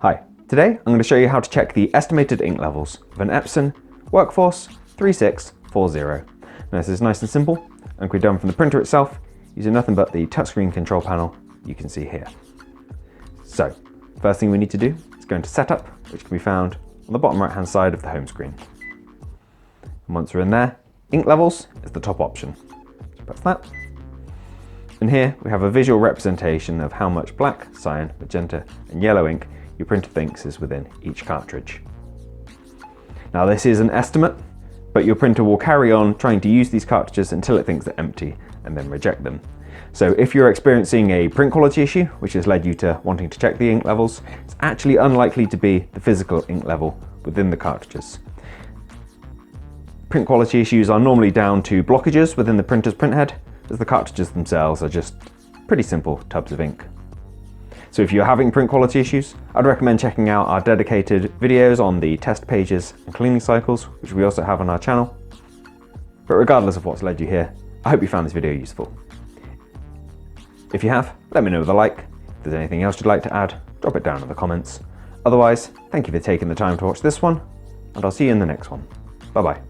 Hi, today I'm going to show you how to check the estimated ink levels of an Epson Workforce 3640. Now this is nice and simple and can be done from the printer itself using nothing but the touchscreen control panel you can see here. So, first thing we need to do is go into Setup, which can be found on the bottom right hand side of the home screen. And once we're in there, Ink Levels is the top option. Press that. And here we have a visual representation of how much black, cyan, magenta and yellow ink your printer thinks is within each cartridge. Now this is an estimate, but your printer will carry on trying to use these cartridges until it thinks they're empty and then reject them. So if you're experiencing a print quality issue, which has led you to wanting to check the ink levels, it's actually unlikely to be the physical ink level within the cartridges. Print quality issues are normally down to blockages within the printer's printhead, as the cartridges themselves are just pretty simple tubs of ink. So if you're having print quality issues, I'd recommend checking out our dedicated videos on the test pages and cleaning cycles, which we also have on our channel. But regardless of what's led you here, I hope you found this video useful. If you have, let me know with a like. If there's anything else you'd like to add, drop it down in the comments. Otherwise, thank you for taking the time to watch this one, and I'll see you in the next one. Bye bye.